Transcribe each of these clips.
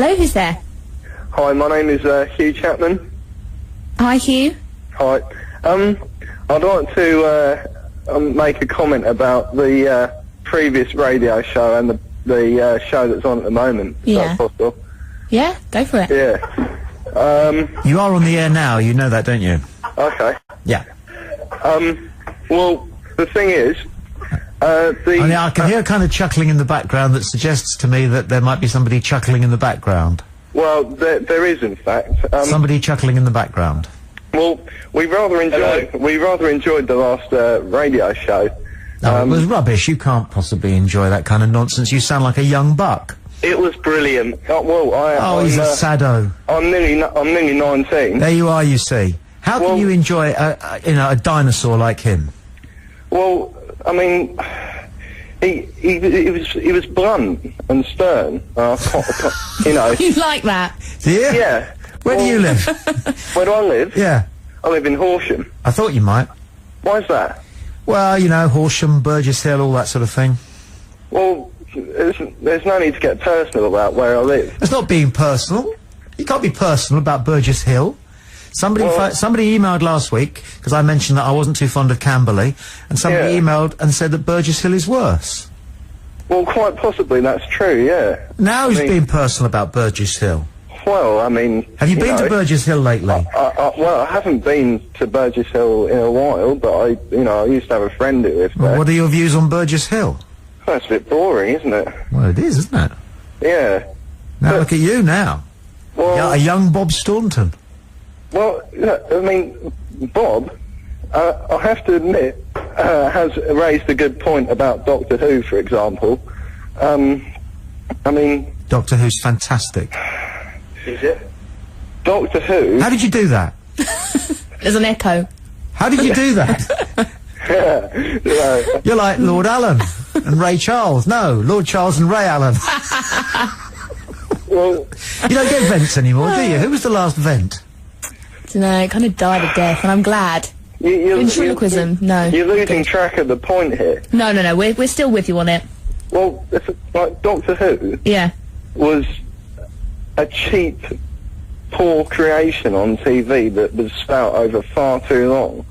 Hello, who's there? Hi, my name is Hugh Chapman. Hi, Hugh. Hi. I'd like to make a comment about the previous radio show and the show that's on at the moment. Yeah. If that's possible. Yeah, go for it. Yeah. You are on the air now, you know that, don't you? Okay. Yeah. Well, the thing is, I can hear a kind of chuckling in the background that suggests to me that there might be somebody chuckling in the background. Well, there is, in fact. Somebody chuckling in the background. Well, we rather enjoyed the last radio show. No, it was rubbish. You can't possibly enjoy that kind of nonsense. You sound like a young buck. It was brilliant. He's a saddo. I'm nearly 19. There you are, you see. How can you enjoy a dinosaur like him? Well, I mean, he was blunt and stern. You know. You like that? Do you? Yeah. Where do you live? Where do I live? Yeah. I live in Horsham. I thought you might. Why's that? Well, you know, Horsham, Burgess Hill, all that sort of thing. Well, there's no need to get personal about where I live. It's not being personal. You can't be personal about Burgess Hill. Somebody emailed last week, because I mentioned that I wasn't too fond of Camberley, and somebody emailed and said that Burgess Hill is worse. Well, quite possibly that's true, yeah. Now he's being personal about Burgess Hill. Well, I mean... Have you been to Burgess Hill lately? Well, I haven't been to Burgess Hill in a while, but I used to have a friend who lived there. Well, what are your views on Burgess Hill? Well, it's a bit boring, isn't it? Well, it is, isn't it? Yeah. Now look at you now. Well, a young Bob Staunton. Well, I mean, Bob, I have to admit, has raised a good point about Doctor Who, for example. I mean... Doctor Who's fantastic. Is it? Doctor Who... How did you do that? There's an echo. How did you do that? Yeah. You're like Lord Allen and Ray Charles. No, Lord Charles and Ray Allen. Well... You don't get vents anymore, do you? Who was the last vent? No, it kind of died a death, and I'm glad. Ventriloquism, no. You're losing track of the point here. No, we're still with you on it. Well, like Doctor Who... Yeah. ...was a cheap, poor creation on TV that was spout over far too long.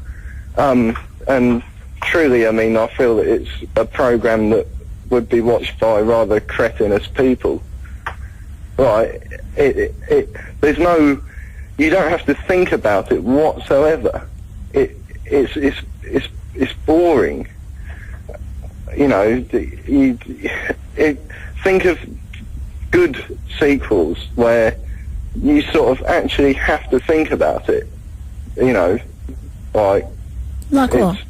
And truly, I mean, I feel that it's a programme that would be watched by rather cretinous people. Right? There's no... You don't have to think about it whatsoever. It's boring. You know, think of good sequels where you sort of actually have to think about it. You know, like what?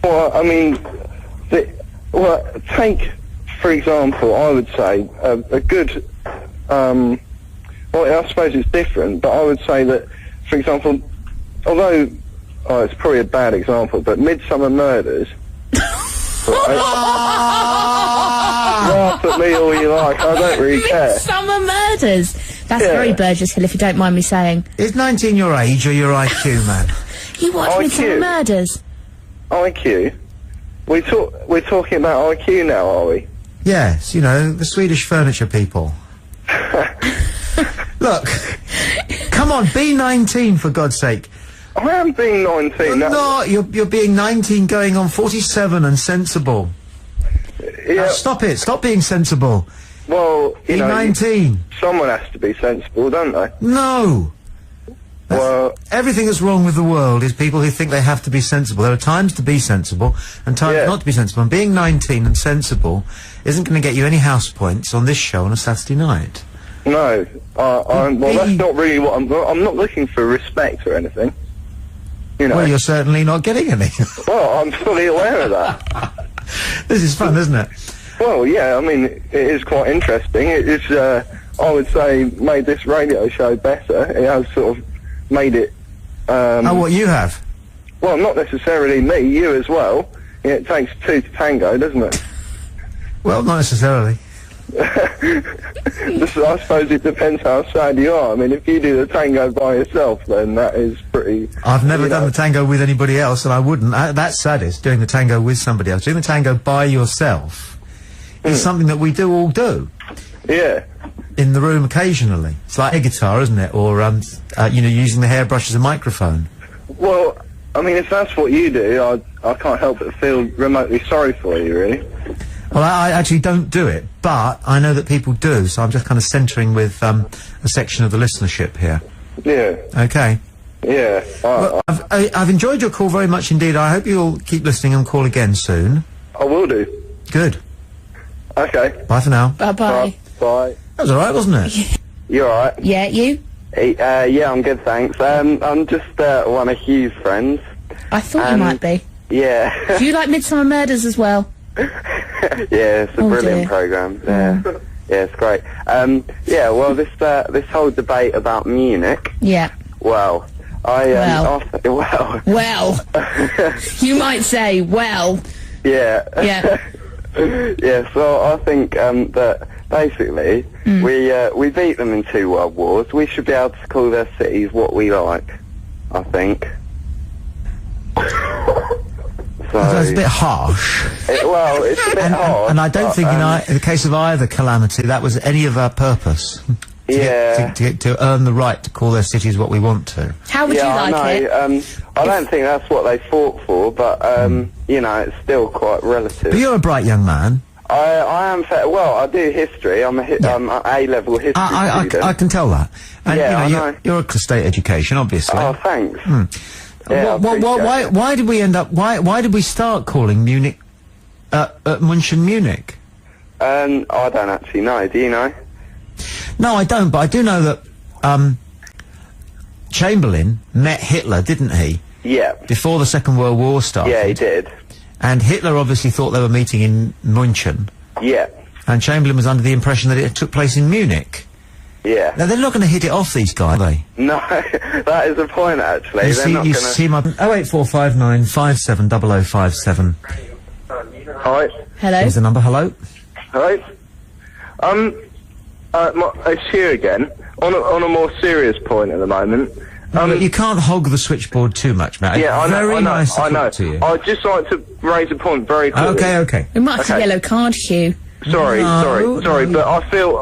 Well, I mean, take for example, I would say a good. Well, I suppose it's different, but I would say that, for example, although it's probably a bad example, but Midsummer Murders. Laugh at me all you like, I don't really care. Midsummer Murders! That's very Burgess Hill, if you don't mind me saying. Is 19 your age or your IQ, man? You watch Midsummer Murders? IQ? We're talking about IQ now, are we? Yes, you know, the Swedish furniture people. Look, come on, be 19 for God's sake. I am being 19. You're being 19 going on 47 and sensible. Yeah. Now stop it, stop being sensible. Well, you know, 19. Someone has to be sensible, don't they? No. Well, everything that's wrong with the world is people who think they have to be sensible. There are times to be sensible and times not to be sensible. And being 19 and sensible isn't going to get you any house points on this show on a Saturday night. No, well, that's not really what I'm not looking for respect or anything. You know. Well, you're certainly not getting any. Well, I'm fully aware of that. This is fun, isn't it? Well, yeah, I mean, it is quite interesting. It is, I would say, made this radio show better. It has sort of made it... what you have? Well, not necessarily me, you as well. Yeah, it takes two to tango, doesn't it? Well, not necessarily. I suppose it depends how sad you are. I mean, if you do the tango by yourself, then that is pretty... I've never done the tango with anybody else, and I wouldn't. That's saddest, doing the tango with somebody else. Doing the tango by yourself is something that we do all do. Yeah. in the room occasionally. It's like a guitar, isn't it? Or, you know, using the hairbrush as a microphone. Well, I mean, if that's what you do, I can't help but feel remotely sorry for you, really. Well, I actually don't do it, but I know that people do, so I'm just kind of centering with a section of the listenership here. Yeah. Okay. Yeah. Well, I've enjoyed your call very much indeed. I hope you'll keep listening and call again soon. I will do. Good. Okay. Bye for now. Bye-bye. Bye. That was alright, wasn't it? You alright? Yeah, you? Yeah, I'm good, thanks. I'm just one of Hugh's friends. I thought you might be. Yeah. Do you like Midsummer Murders as well? Yeah, it's a brilliant programme. Yeah. Yeah, it's great. Yeah, well, this whole debate about Munich. Yeah. Well, well, you might say, well. Yeah. Yeah. Yeah, so I think that basically we beat them in 2 world wars. We should be able to call their cities what we like, I think. So that's a bit harsh. Well, it's a bit harsh. And I don't think in the case of either calamity that was any of our purpose. To earn the right to call their cities what we want to. How would you like it? I don't think that's what they fought for, but you know, it's still quite relative. But you're a bright young man. I am well, I do history. I'm an A-level history student. I can tell that. And, yeah, you know, you're a state education, obviously. Oh, thanks. Yeah, why did we end up? Why did we start calling Munich, München Munich? I don't actually know. Do you know? No, I don't. But I do know that Chamberlain met Hitler, didn't he? Yeah. Before the Second World War started. Yeah, he did. And Hitler obviously thought they were meeting in München. Yeah. And Chamberlain was under the impression that it took place in Munich. Yeah. Now, they're not going to hit it off, these guys, are they? No, that is the point, actually. You see my 08459 570057. Hi. Hello. Here's the number. Hello. Hi. It's Hugh again. On a more serious point at the moment. You can't hog the switchboard too much, Matt. Yeah, I know. Very nice to talk to you. I'd just like to raise a point very quickly. Okay. We might have a yellow card, Hugh. Sorry, but I feel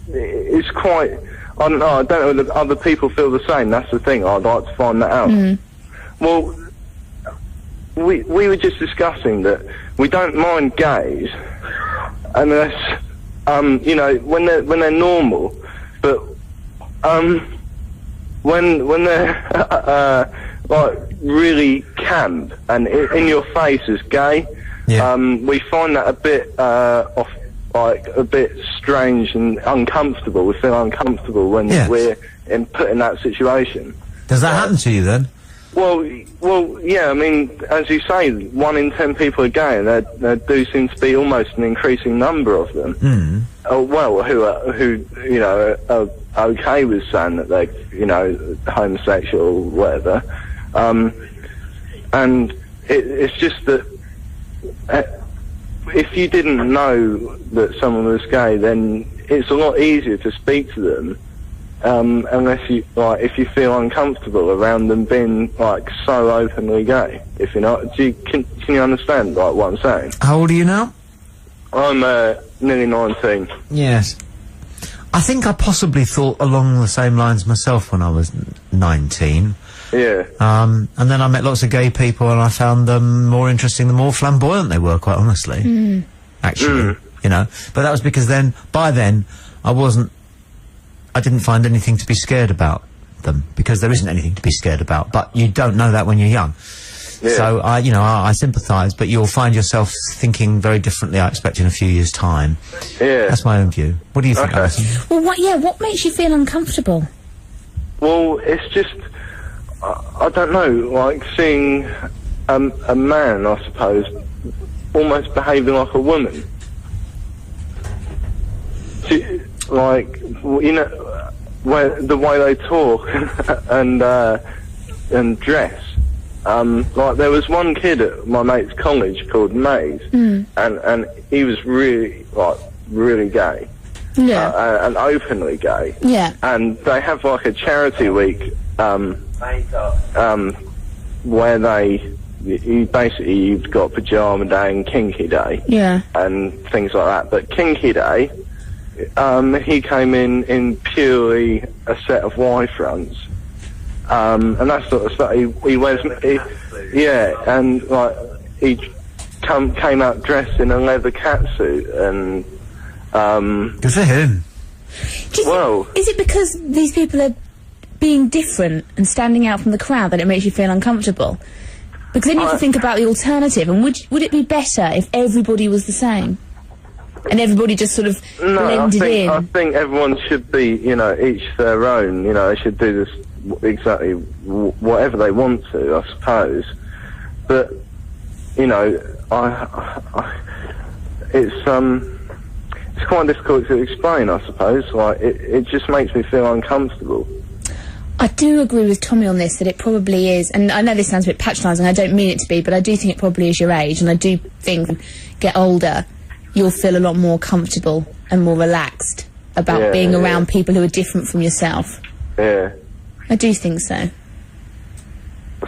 it's quite. I don't know. I don't know if other people feel the same. That's the thing. I'd like to find that out. Well, we were just discussing that we don't mind gays unless you know, when they're normal, but when they're like really camp and in your face as gay, we find that a bit a bit strange and uncomfortable. We feel uncomfortable when we're put in that situation. Does that happen to you then? Well, yeah. I mean, as you say, 1 in 10 people are gay, and there do seem to be almost an increasing number of them. Well, who you know are okay with saying that they're, you know, homosexual or whatever. And it's just that if you didn't know that someone was gay, then it's a lot easier to speak to them. Unless you if you feel uncomfortable around them being so openly gay, if you're not, can you understand what I'm saying? How old are you now? I'm nearly 19. Yes, I think I possibly thought along the same lines myself when I was 19. Yeah. And then I met lots of gay people, and I found them more interesting the more flamboyant they were. Quite honestly, actually, you know. But that was because by then, I didn't find anything to be scared about them, because there isn't anything to be scared about, but you don't know that when you're young. Yeah. So I sympathise, but you'll find yourself thinking very differently, I expect, in a few years' time. Yeah. That's my own view. What do you think, Alison? Well, what makes you feel uncomfortable? Well, it's just, I don't know, seeing a man, I suppose, almost behaving like a woman. You know, the way they talk and dress. There was one kid at my mate's college called Maze, and he was really gay, and openly gay. Yeah. And they have a charity week, where you've got pajama day and kinky day, and things like that. But kinky day he came in purely a set of Y fronts, and that sort of stuff. He wears, and like he came out dressed in a leather catsuit, and good for him. Is it because these people are being different and standing out from the crowd that it makes you feel uncomfortable? Because then you have to think about the alternative, and would it be better if everybody was the same? And everybody just sort of blended in? I think everyone should be, each their own. They should do this exactly whatever they want to, I suppose. But, it's quite difficult to explain, I suppose. Like, it just makes me feel uncomfortable. I do agree with Tommy on this, that it probably is, and I know this sounds a bit patronising, I don't mean it to be, but I do think it probably is your age, and I do think, get older, you'll feel a lot more comfortable and more relaxed about being around people who are different from yourself. Yeah. I do think so.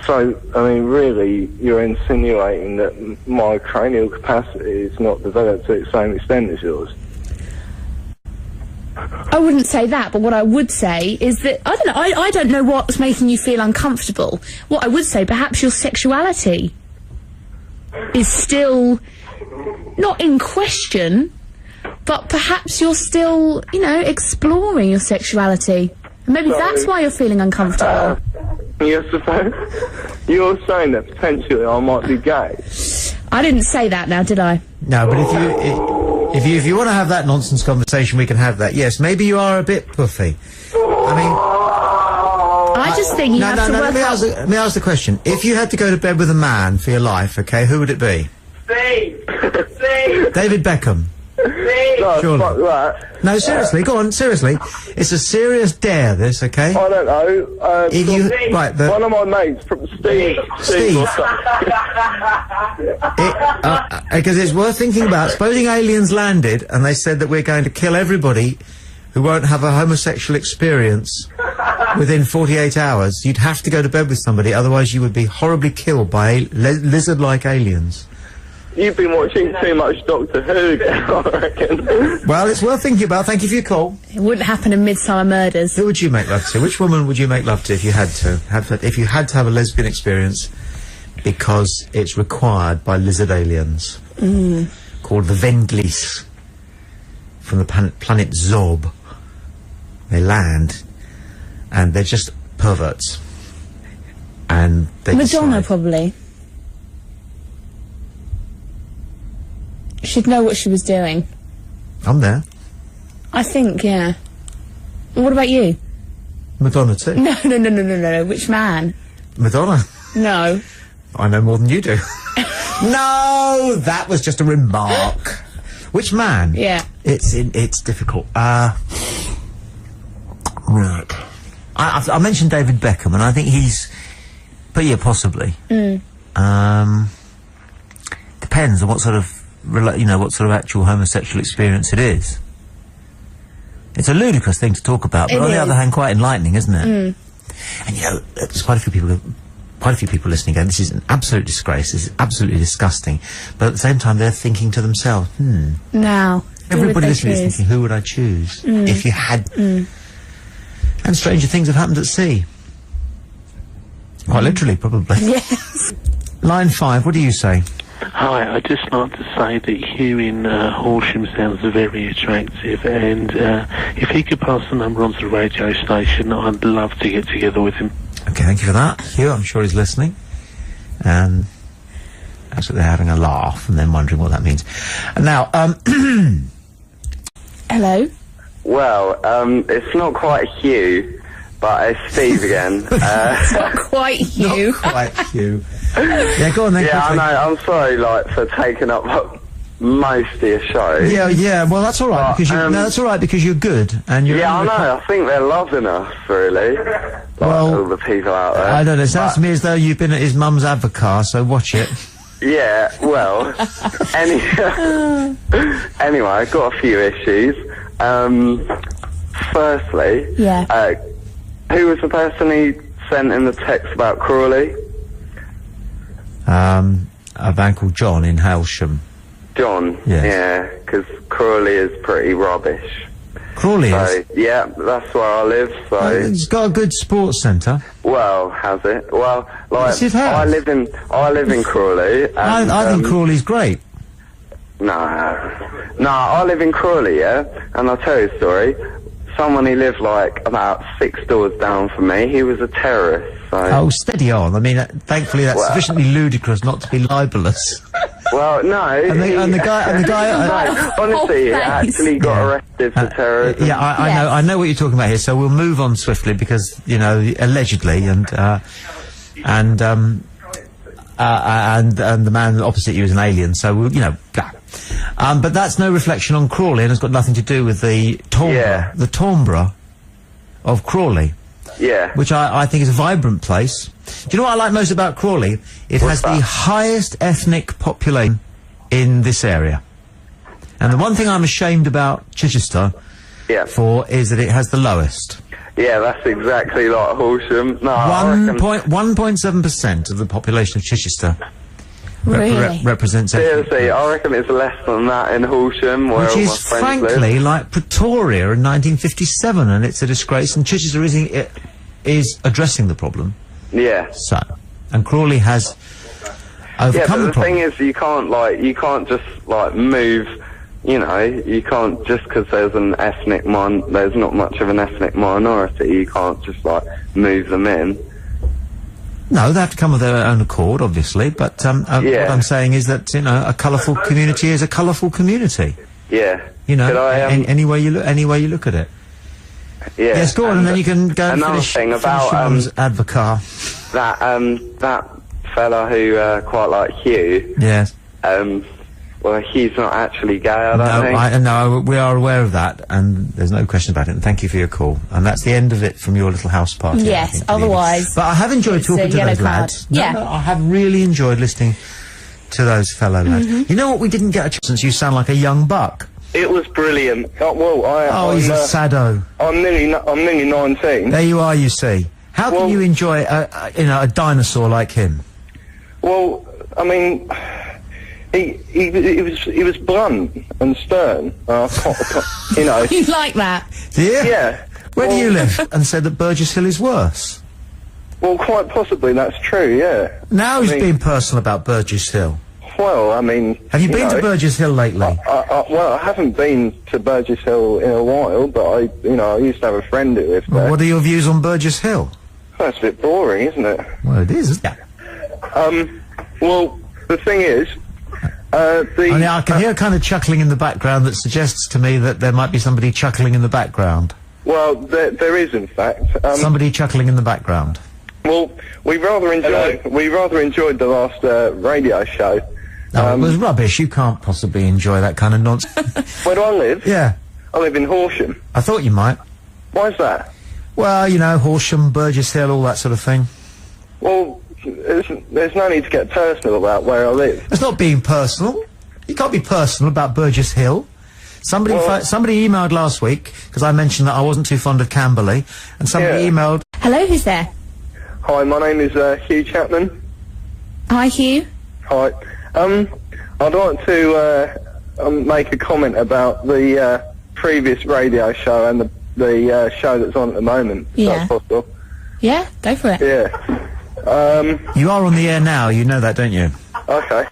So, I mean, really, you're insinuating that my cranial capacity is not developed to the same extent as yours? I wouldn't say that, but what I would say is that, I don't know, I don't know what's making you feel uncomfortable. What I would say, perhaps your sexuality is still not in question, but perhaps you're still, exploring your sexuality. And maybe that's why you're feeling uncomfortable. Yes, suppose. You're saying that potentially I might be gay. I didn't say that now, did I? No, but if you want to have that nonsense conversation, we can have that. Yes, maybe you are a bit puffy. I just think you have to work out... Let me ask the question. If you had to go to bed with a man for your life, okay, who would it be? Steve! David Beckham. No, Surely. fuck that. No, seriously, go on, seriously. It's a serious dare, this, okay? I don't know. One of my mates, Steve. Because it's worth thinking about. Supposing aliens landed and they said that we're going to kill everybody who won't have a homosexual experience within 48 hours, you'd have to go to bed with somebody, otherwise you would be horribly killed by lizard-like aliens. You've been watching too much Doctor Who, I reckon. Well, it's worth thinking about. Thank you for your call. It wouldn't happen in Midsummer Murders. Who would you make love to? Which woman would you make love to if you had to? If you had to have a lesbian experience because it's required by lizard aliens. Called the Vendlis. From the planet Zob. They land and they're just perverts. And they Madonna, probably. She'd know what she was doing. I'm there. I think, yeah. What about you? Madonna too. No. Which man? Madonna. No. I know more than you do. No, that was just a remark. Which man? Yeah. It's difficult. Right. I mentioned David Beckham, and I think he's... But yeah, possibly. Depends on what sort of... what sort of actual homosexual experience it is. It's a ludicrous thing to talk about, but on the other hand, quite enlightening, isn't it? And there's quite a few people listening going, this is an absolute disgrace, this is absolutely disgusting, but at the same time they're thinking to themselves, now everybody listening is thinking, who would I choose if you had... And stranger things have happened at sea. Quite literally, probably. Yes. Line 5, what do you say? Hi, I'd just like to say that Hugh Horsham sounds very attractive, and if he could pass the number on to the radio station, I'd love to get together with him. Okay, thank you for that, Hugh. I'm sure he's listening. And actually they're having a laugh and then wondering what that means. And now, Hello? Well, it's not quite Hugh, but it's Steve again. It's not quite Hugh. Not quite Hugh. Yeah, go on then. Yeah, quickly. I know. I'm sorry, for taking up most of your show. Yeah. Well, that's all right because that's all right because you're good and you're. Yeah, I know. I think they're loving us, really. Well, all the people out there. I don't know. It sounds to me as though you've been at his mum's avocar, so watch it. Yeah. Well. Anyway, I've got a few issues. Firstly, who was the person he sent in the text about Crawley? A man called John in Hailsham. John? Yes. Yeah, because Crawley is pretty rubbish. Crawley So, is. yeah, that's where I live, so... It's got a good sports centre. Well, has it? Well, like, Yes, it has. I live in Crawley, and... I think Crawley's great. No, I live in Crawley, yeah, and I'll tell you a story. Someone who lived, like, about 6 doors down from me, he was a terrorist, so... Oh, steady on. I mean, thankfully that's sufficiently ludicrous not to be libelous. Well, no. And the guy. No, honestly, he actually got arrested for terrorism. Yeah, I know what you're talking about here. So we'll move on swiftly because allegedly, and the man opposite you is an alien. So we'll, blah. But that's no reflection on Crawley, and it's got nothing to do with the Tombra of Crawley. Yeah. Which I think is a vibrant place. Do you know what I like most about Crawley? It has the highest ethnic population in this area. And the one thing I'm ashamed about Chichester for is that it has the lowest. Yeah, that's exactly like Horsham. No, 1.7% of the population of Chichester Really? represents seriously, I reckon it's less than that in Horsham, where which all my is friends frankly live. like Pretoria in 1957, and it's a disgrace. And Chichester is addressing the problem. Yeah. So, and Crawley has overcome the thing is, you can't just move. You can't just because there's there's not much of an ethnic minority. You can't just move them in. No, they have to come of their own accord, obviously. But what I'm saying is that a colourful community is a colourful community. Yeah. Any way you look at it. Yeah. Yes, go on, and then you can go and another finish thing your about mum's advocar. That fella who quite like Hugh. Yes. Well, he's not actually gay, I don't think. No, we are aware of that, and there's no question about it. And thank you for your call. And that's the end of it from your little house party. Yes, otherwise. But I have enjoyed talking to those lads. Yeah. No, I have really enjoyed listening to those fellow lads. You know what? We didn't get a chance. Since you sound like a young buck. It was brilliant. He's a saddo. I'm nearly 19. There you are. You see. How can you enjoy a dinosaur like him? Well, I mean, he was blunt and stern. You like that? Yeah. Where do you live? And said that Burgess Hill is worse. Well, quite possibly that's true. Yeah. Now he's being personal about Burgess Hill. Well, I mean... Have you been to Burgess Hill lately? Well, I haven't been to Burgess Hill in a while, but I used to have a friend who lived there. Well, what are your views on Burgess Hill? That's a bit boring, isn't it? Well, it is, isn't it? Well, the thing is... I can hear kind of chuckling in the background that suggests to me that there might be somebody chuckling in the background. Well, there is, in fact. Somebody chuckling in the background. Well, we rather enjoyed the last radio show. No, it was rubbish. You can't possibly enjoy that kind of nonsense. Where do I live? Yeah. I live in Horsham. I thought you might. Why's that? Well, Horsham, Burgess Hill, all that sort of thing. Well, there's no need to get personal about where I live. It's not being personal. You can't be personal about Burgess Hill. Somebody emailed last week, because I mentioned that I wasn't too fond of Camberley, and somebody emailed... Hello, who's there? Hi, my name is Hugh Chapman. Hi, Hugh. Hi. I'd like to make a comment about the previous radio show and the show that's on at the moment. If that's possible. Yeah, go for it. Yeah. You are on the air now, you know that, don't you? Okay.